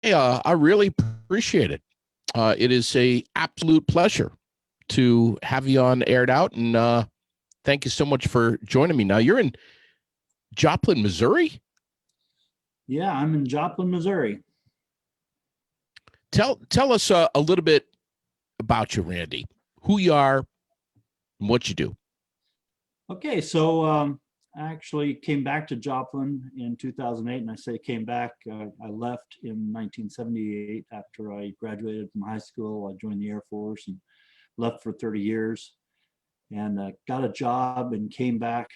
Hey, I really appreciate it. It is a absolute pleasure to have you on Aired Out, and thank you so much for joining me. Now you're in Joplin, Missouri. Yeah, I'm in Joplin, Missouri. Tell us a little bit about you, Randy. Who you are and what you do. Okay, so I actually came back to Joplin in 2008, and I say came back. I left in 1978 after I graduated from high school. I joined the Air Force and left for 30 years, and got a job and came back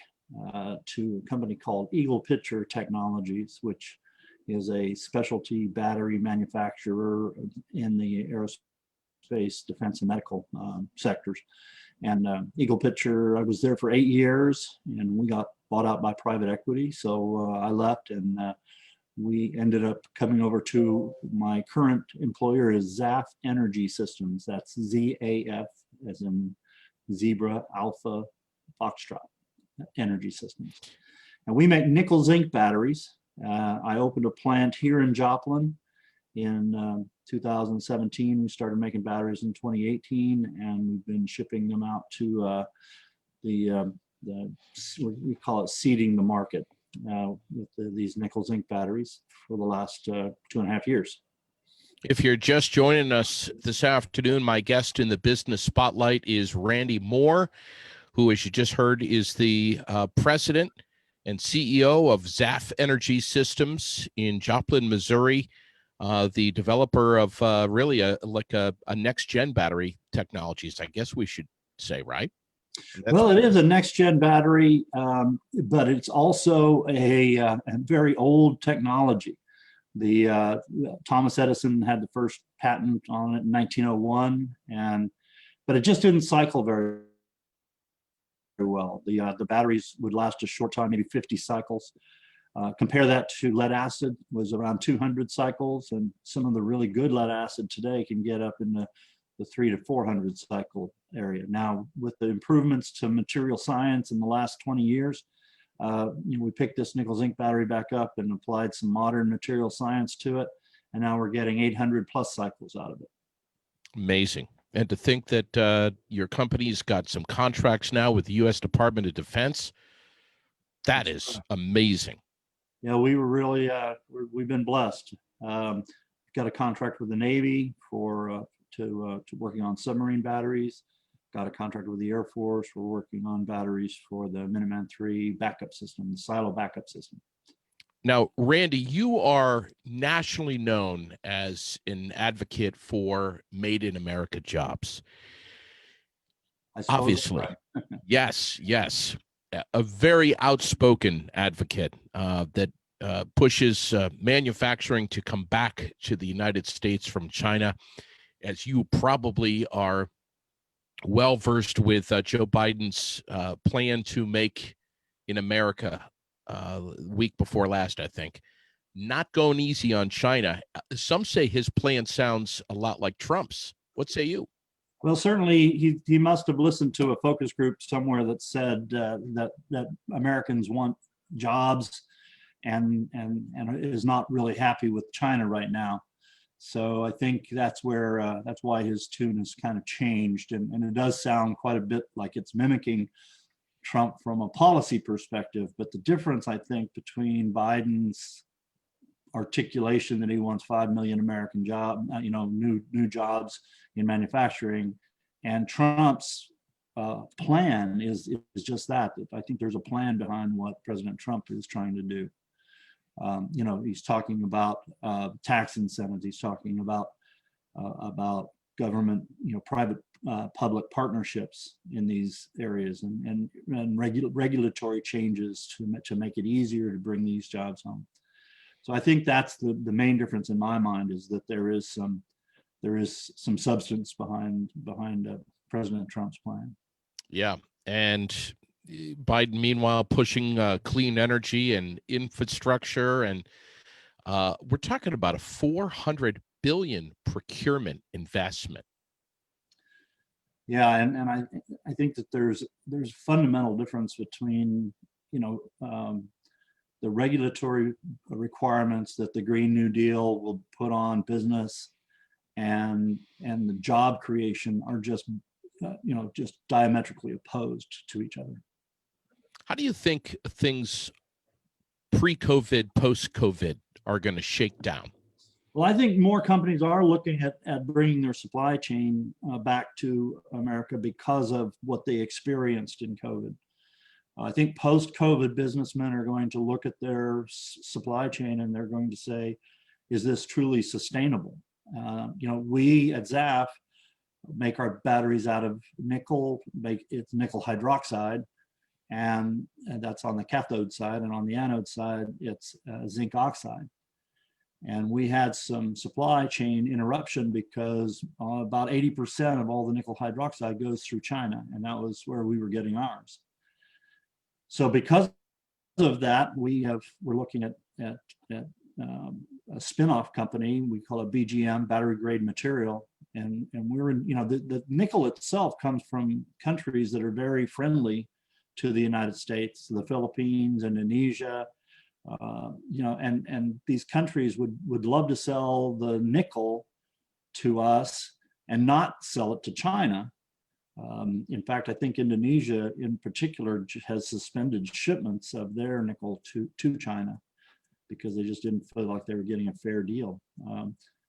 to a company called Eagle Pitcher Technologies, which is a specialty battery manufacturer in the aerospace, defense, and medical sectors. And Eagle Pitcher, I was there for 8 years, and we got bought out by private equity. So I left, and we ended up coming over to my current employer is ZAF Energy Systems. That's ZAF as in Zebra Alpha Foxtrot Energy Systems. And we make nickel zinc batteries. I opened a plant here in Joplin in 2017. We started making batteries in 2018, and we've been shipping them out to the we call it seeding the market with these nickel zinc batteries for the last 2.5 years. If you're just joining us this afternoon, my guest in the business spotlight is Randy Moore, who, as you just heard, is the president and CEO of ZAF Energy Systems in Joplin, Missouri. The developer of really a next-gen battery technologies, I guess we should say, right? Well, it is a next-gen battery, but it's also a very old technology. The Thomas Edison had the first patent on it in 1901, but it just didn't cycle very well. The batteries would last a short time, maybe 50 cycles. Compare that to lead acid, was around 200 cycles, and some of the really good lead acid today can get up in the 300 to 400 cycle area. Now, with the improvements to material science in the last 20 years, we picked this nickel zinc battery back up and applied some modern material science to it, and now we're getting 800 plus cycles out of it. Amazing. And to think that your company's got some contracts now with the U.S. Department of Defense, that is amazing. Yeah, we were really, we've been blessed. Got a contract with the Navy to working on submarine batteries. Got a contract with the Air Force. We're working on batteries for the Minuteman III backup system, the silo backup system. Now, Randy, you are nationally known as an advocate for Made in America jobs. Obviously, yes. A very outspoken advocate that pushes manufacturing to come back to the United States from China, as you probably are well versed with Joe Biden's plan to make in America week before last, I think. Not going easy on China. Some say his plan sounds a lot like Trump's. What say you? Well, certainly he must have listened to a focus group somewhere that said that Americans want jobs and is not really happy with China right now. So I think that's why his tune has kind of changed, and it does sound quite a bit like it's mimicking Trump from a policy perspective. But the difference, I think, between Biden's articulation that he wants 5 million American new jobs in manufacturing, and Trump's plan is just that. I think there's a plan behind what President Trump is trying to do. He's talking about tax incentives. He's talking about government, private public partnerships in these areas, and regulatory changes to make it easier to bring these jobs home. So I think that's the main difference in my mind, is that there is some substance behind President Trump's plan. Yeah, and Biden, meanwhile, pushing clean energy and infrastructure, and we're talking about a $400 billion procurement investment. Yeah, and I think that there's a fundamental difference between the regulatory requirements that the Green New Deal will put on business and the job creation are just, just diametrically opposed to each other. How do you think things pre-COVID, post-COVID are going to shake down? Well, I think more companies are looking at bringing their supply chain back to America because of what they experienced in COVID. I think post-COVID businessmen are going to look at their supply chain and they're going to say, is this truly sustainable? We at ZAF make our batteries out of nickel, it's nickel hydroxide, and that's on the cathode side, and on the anode side, it's zinc oxide. And we had some supply chain interruption because about 80% of all the nickel hydroxide goes through China, and that was where we were getting ours. So because of that, we're looking at a spin-off company. We call it BGM, battery grade material. And we're in, the nickel itself comes from countries that are very friendly to the United States, the Philippines, Indonesia, and these countries would love to sell the nickel to us and not sell it to China. In fact, I think Indonesia in particular has suspended shipments of their nickel to China because they just didn't feel like they were getting a fair deal.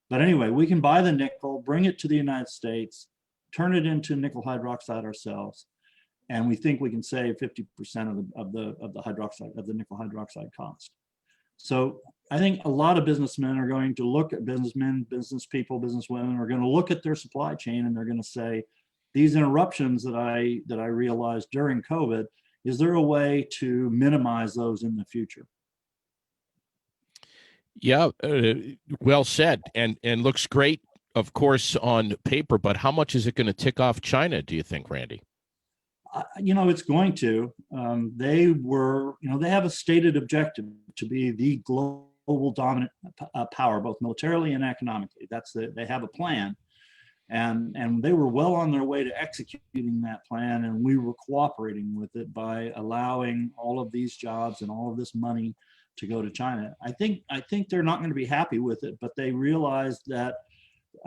But anyway, we can buy the nickel, bring it to the United States, turn it into nickel hydroxide ourselves, and we think we can save 50% of the nickel hydroxide cost. So I think a lot of businessmen are going to look at businessmen, business people, businesswomen are going to look at their supply chain and they're going to say, these interruptions that I realized during COVID, is there a way to minimize those in the future? Yeah, well said, and looks great, of course, on paper. But how much is it going to tick off China, do you think, Randy? It's going to. They have a stated objective to be the global dominant power, both militarily and economically. They have a plan. And they were well on their way to executing that plan, and we were cooperating with it by allowing all of these jobs and all of this money to go to China. I think they're not going to be happy with it, but they realized that,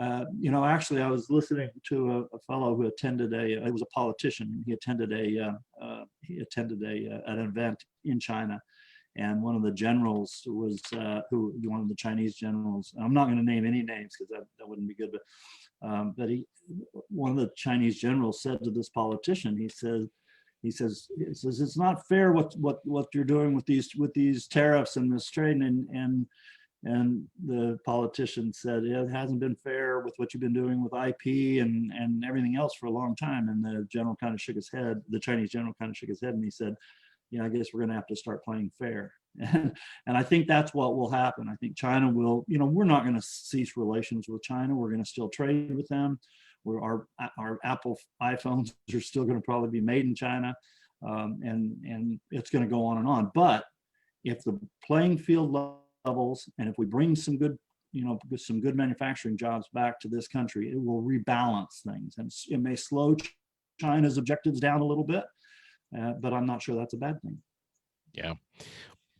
actually I was listening to a fellow who attended he was a politician. He attended an event in China, and one of the generals was one of the Chinese generals. I'm not going to name any names because that wouldn't be good, but one of the Chinese generals said to this politician, he says it's not fair what you're doing with these tariffs and this trade, and the politician said, yeah, it hasn't been fair with what you've been doing with IP and everything else for a long time. And the general kind of shook his head. The Chinese general kind of shook his head, and he said, I guess we're going to have to start playing fair. And I think that's what will happen. I think China will, we're not going to cease relations with China. We're going to still trade with them. Our Apple iPhones are still going to probably be made in China. And it's going to go on and on. But if the playing field levels, and if we bring some good manufacturing jobs back to this country, it will rebalance things. And it may slow China's objectives down a little bit, but I'm not sure that's a bad thing. Yeah.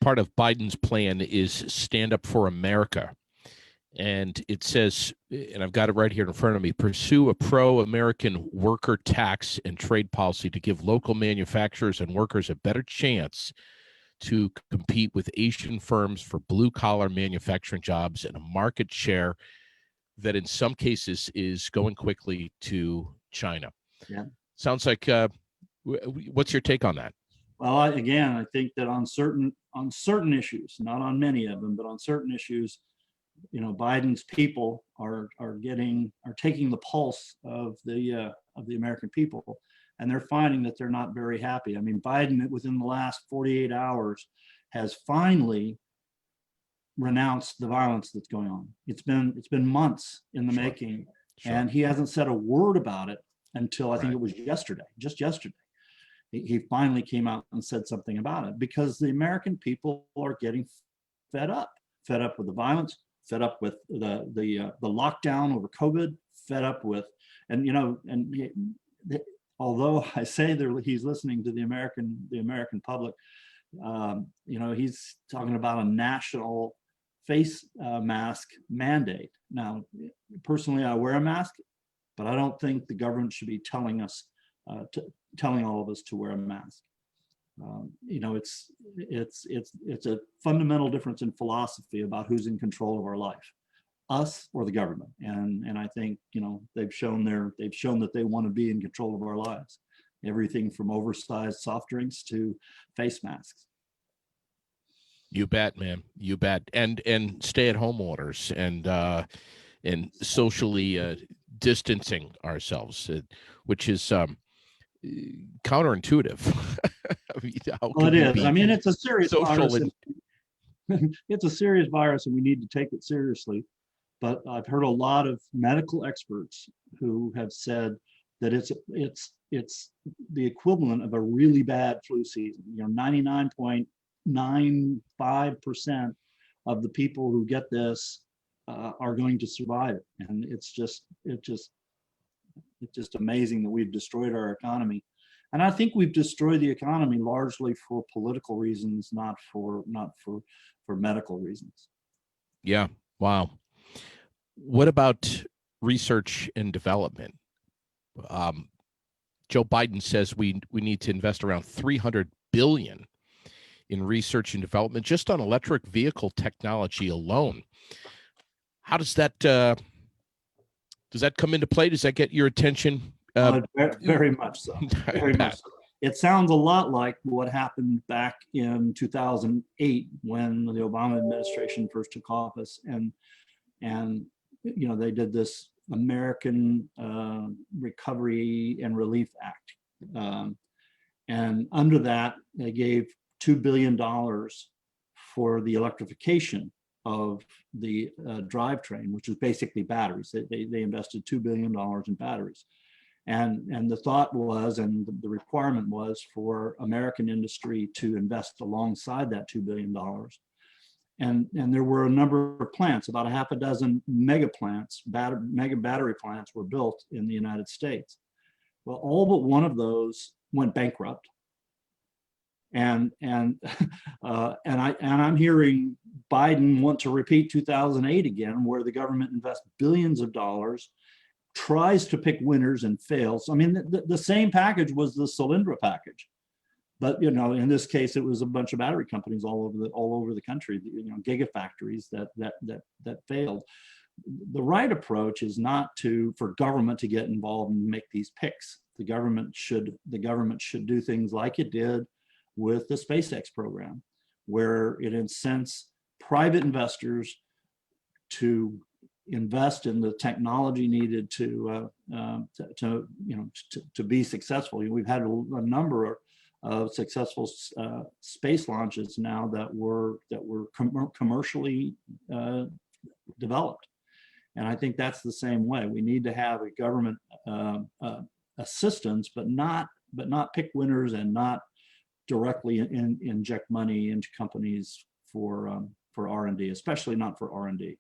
Part of Biden's plan is Stand Up for America. And it says, and I've got it right here in front of me, pursue a pro-American worker tax and trade policy to give local manufacturers and workers a better chance to compete with Asian firms for blue-collar manufacturing jobs and a market share that in some cases is going quickly to China. Yeah. Sounds like, what's your take on that? Well, I think that on certain issues, not on many of them, but on certain issues, Biden's people are taking the pulse of the American people, and they're finding that they're not very happy. I mean, Biden within the last 48 hours has finally renounced the violence that's going on. It's been months in the making, and he hasn't said a word about it until I think it was just yesterday. He finally came out and said something about it because the American people are getting fed up with the violence, fed up with the lockdown over COVID, fed up with, although I say he's listening to the American public, He's talking about a national face mask mandate. Now, personally, I wear a mask, but I don't think the government should be telling all of us to wear a mask. It's a fundamental difference in philosophy about who's in control of our life, us or the government. And I think they've shown that they want to be in control of our lives. Everything from oversized soft drinks to face masks. You bet, man. You bet. And stay-at-home orders and socially distancing ourselves, which is counterintuitive. I mean, Well, it is. I mean, it's a serious virus. It's a serious virus, and we need to take it seriously. But I've heard a lot of medical experts who have said that it's the equivalent of a really bad flu season. 99.95% of the people who get this are going to survive it, and it's just amazing that we've destroyed our economy. And I think we've destroyed the economy largely for political reasons, not for medical reasons. Yeah. Wow. What about research and development? Joe Biden says we need to invest around $300 billion in research and development just on electric vehicle technology alone. How does that come into play? Does that get your attention? Very much so. Very much so. It sounds a lot like what happened back in 2008 when the Obama administration first took office, and they did this American Recovery and Relief Act, and under that they gave $2 billion for the electrification of the drivetrain, which is basically batteries. They invested $2 billion in batteries. And the thought was, and the requirement was, for American industry to invest alongside that $2 billion. And there were a number of plants, about a half a dozen mega battery plants were built in the United States. Well, all but one of those went bankrupt. And I'm hearing Biden want to repeat 2008 again, where the government invests billions of dollars, tries to pick winners and fails. I mean, the same package was the Solyndra package, but in this case, it was a bunch of battery companies all over the country, gigafactories that failed. The right approach is not for government to get involved and make these picks. The government should do things like it did with the SpaceX program, where it incents private investors to invest in the technology needed to be successful. We've had a number of successful space launches now that were commercially developed, and I think that's the same way. We need to have a government assistance, but not pick winners and not directly inject money into companies for R&D, especially not for R&D.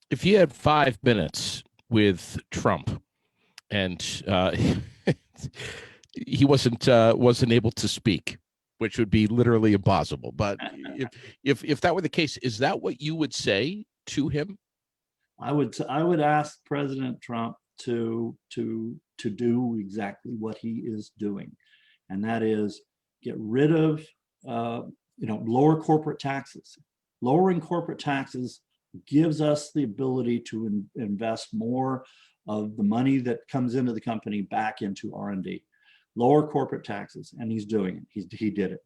If you had 5 minutes with Trump and he wasn't able to speak, which would be literally impossible, but if that were the case, is that what you would say to him? I would ask President Trump to do exactly what he is doing, and that is get rid of lower corporate taxes. Lowering corporate taxes gives us the ability to invest more of the money that comes into the company back into R&D. Lower corporate taxes, and he's doing it. He did it.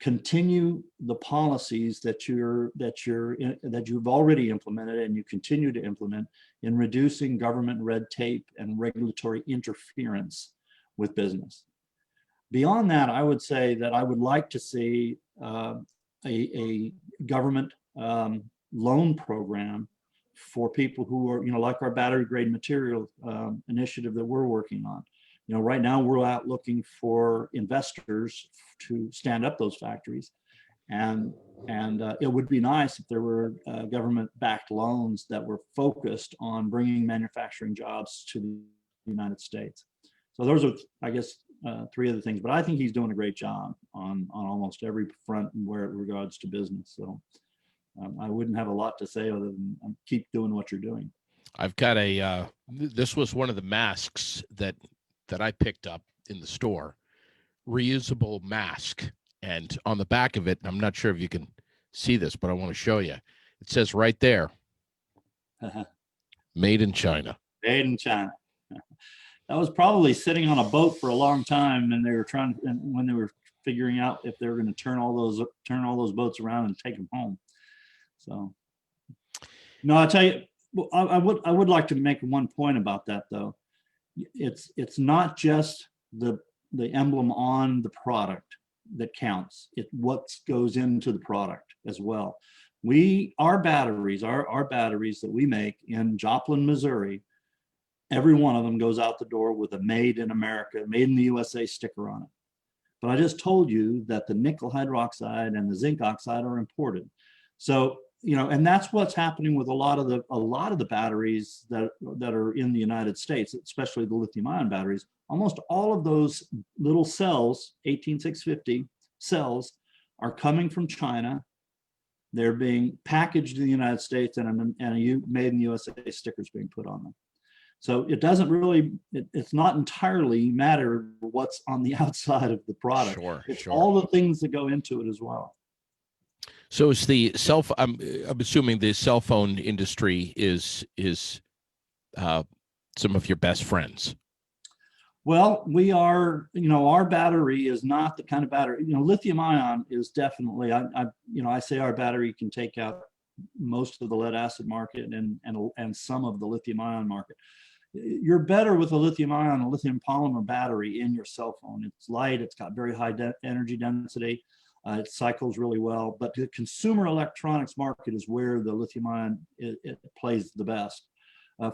Continue the policies that you've already implemented and you continue to implement in reducing government red tape and regulatory interference with business. Beyond that, I would say that I would like to see a government loan program for people who are, like our battery grade material initiative that we're working on. Right now we're out looking for investors to stand up those factories, and it would be nice if there were government-backed loans that were focused on bringing manufacturing jobs to the United States. So those are, I guess, three other things, but I think he's doing a great job on almost every front where it regards to business. So I wouldn't have a lot to say other than keep doing what you're doing. I've got a this was one of the masks that I picked up in the store, reusable mask, and on the back of it, I'm not sure if you can see this, but I want to show you. It says right there, made in China. Made in China. That was probably sitting on a boat for a long time, and they were when they were figuring out if they were going to turn all those boats around and take them home. So, no, I tell you, I would like to make one point about that though. It's not just the emblem on the product that counts. It what goes into the product as well. Our batteries that we make in Joplin, Missouri, every one of them goes out the door with a made in America, made in the USA sticker on it. But I just told you that the nickel hydroxide and the zinc oxide are imported. So, and that's what's happening with a lot of the batteries that are in the United States, especially the lithium ion batteries. Almost all of those little cells, 18650 cells, are coming from China. They're being packaged in the United States, and a made in the USA sticker is being put on them. So it doesn't really, it's not entirely matter what's on the outside of the product. It's all the things that go into it as well. So is I'm assuming the cell phone industry is some of your best friends. Well, we are, our battery is not the kind of battery, lithium ion is definitely, I say our battery can take out most of the lead acid market and some of the lithium ion market. You're better with a lithium ion, a lithium polymer battery in your cell phone. It's light, it's got very high energy density, it cycles really well, but the consumer electronics market is where the lithium ion it plays the best.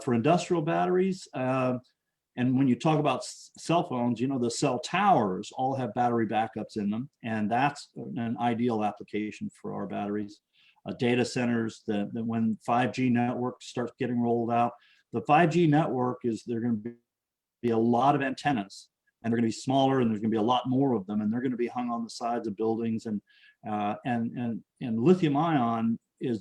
For industrial batteries, and when you talk about cell phones, the cell towers all have battery backups in them, and that's an ideal application for our batteries. Data centers, that when 5G network starts getting rolled out, the 5G network they're going to be a lot of antennas, and they're going to be smaller, and there's going to be a lot more of them, and they're going to be hung on the sides of buildings, and lithium ion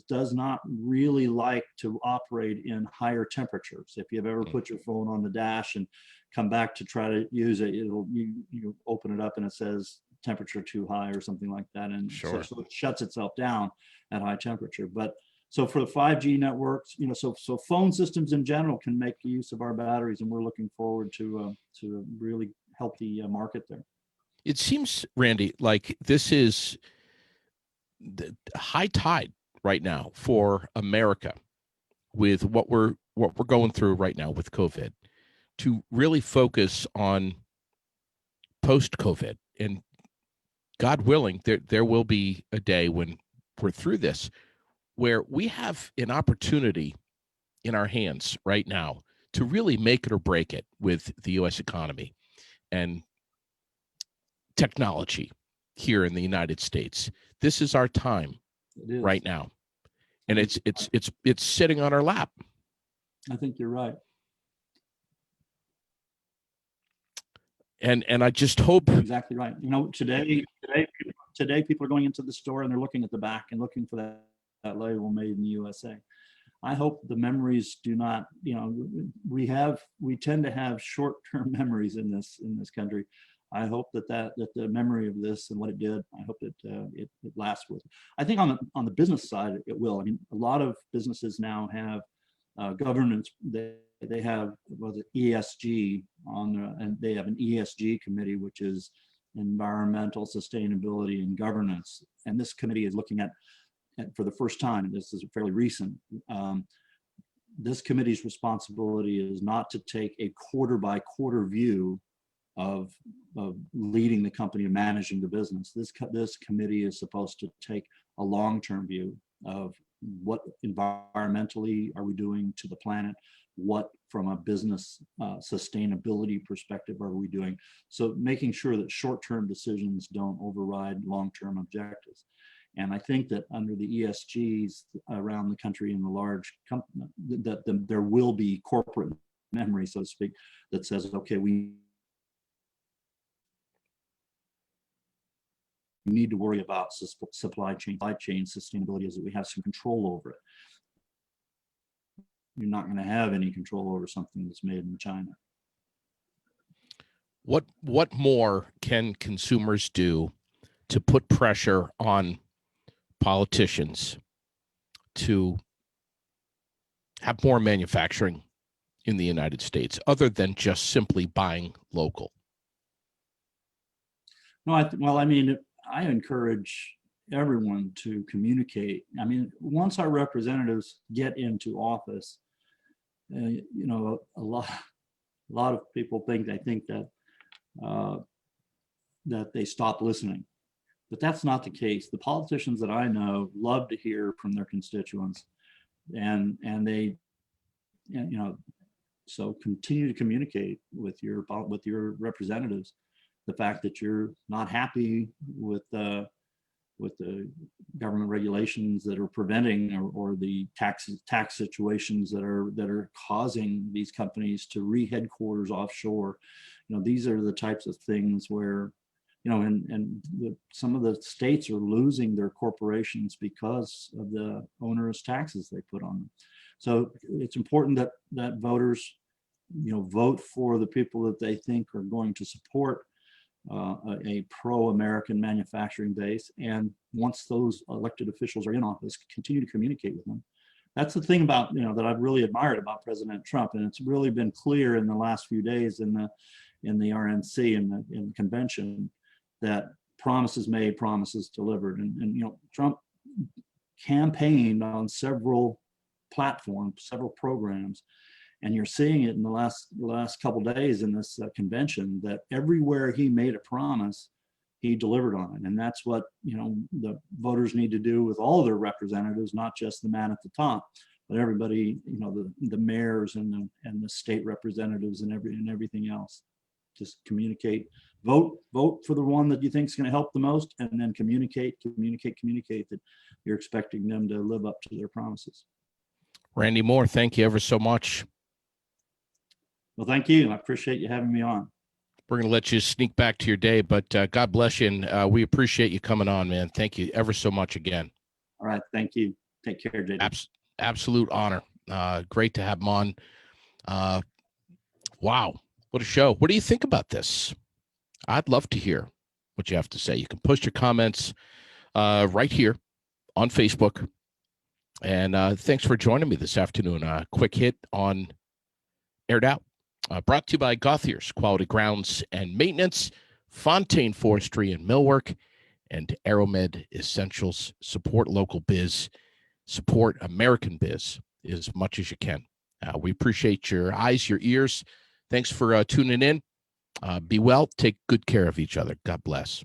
does not really like to operate in higher temperatures. If you've ever put your phone on the dash and come back to try to use it, you open it up and it says temperature too high or something like that, and so it shuts itself down at high temperature. But so for the 5G networks, so phone systems in general can make use of our batteries, and we're looking forward to a really healthy market there. It seems, Randy, like this is the high tide right now for America with what we're going through right now with COVID, to really focus on post-COVID. And God willing, there will be a day when we're through this, where we have an opportunity in our hands right now to really make it or break it with the U.S. economy and technology here in the United States. This is our time right now, and it's sitting on our lap. I think you're right. And I just hope. You're exactly right. Today people are going into the store and they're looking at the back and looking for that label made in the USA. I hope the memories do not, we tend to have short-term memories in this country. I hope that the memory of this and what it did, I hope that it lasts with. I think on the business side, it will. I mean, a lot of businesses now have governance. They have ESG and they have an ESG committee, which is environmental sustainability and governance. And this committee is looking at for the first time, and this is fairly recent, this committee's responsibility is not to take a quarter by quarter view of leading the company and managing the business. This committee is supposed to take a long-term view of what environmentally are we doing to the planet, what from a business sustainability perspective are we doing, so making sure that short-term decisions don't override long-term objectives. And I think that under the ESGs around the country in the large company, that there will be corporate memory, so to speak, that says, okay, we need to worry about supply chain sustainability is that we have some control over it. You're not going to have any control over something that's made in China. What more can consumers do to put pressure on politicians to have more manufacturing in the United States, other than just simply buying local? No, I encourage everyone to communicate. I mean, once our representatives get into office, a lot of people think that that they stop listening, but that's not the case. The politicians that I know love to hear from their constituents, and they, so continue to communicate with your representatives the fact that you're not happy with the government regulations that are preventing or the tax situations that are causing these companies to re-headquarters offshore. These are the types of things where, some of the states are losing their corporations because of the onerous taxes they put on them. So it's important that voters, vote for the people that they think are going to support a pro-American manufacturing base. And once those elected officials are in office, continue to communicate with them. That's the thing about, that I've really admired about President Trump. And it's really been clear in the last few days in the RNC and in the convention that promises made, promises delivered. And Trump campaigned on several platforms, several programs. And you're seeing it in the last couple of days in this convention that everywhere he made a promise, he delivered on it. And that's what the voters need to do with all their representatives, not just the man at the top, but everybody, the mayors and the state representatives and everything else. Just communicate, vote for the one that you think is going to help the most, and then communicate that you're expecting them to live up to their promises. Randy Moore, thank you ever so much. Well, thank you. I appreciate you having me on. We're going to let you sneak back to your day, but God bless you, and we appreciate you coming on, man. Thank you ever so much again. All right. Thank you. Take care, JD. Absolute honor. Great to have him on. Wow. What a show. What do you think about this? I'd love to hear what you have to say. You can post your comments right here on Facebook. And thanks for joining me this afternoon. Quick hit on Aired Out. Brought to you by Gothiers, Quality Grounds and Maintenance, Fontaine Forestry and Millwork, and Aeromed Essentials. Support local biz, support American biz as much as you can. We appreciate your eyes, your ears. Thanks for tuning in. Be well. Take good care of each other. God bless.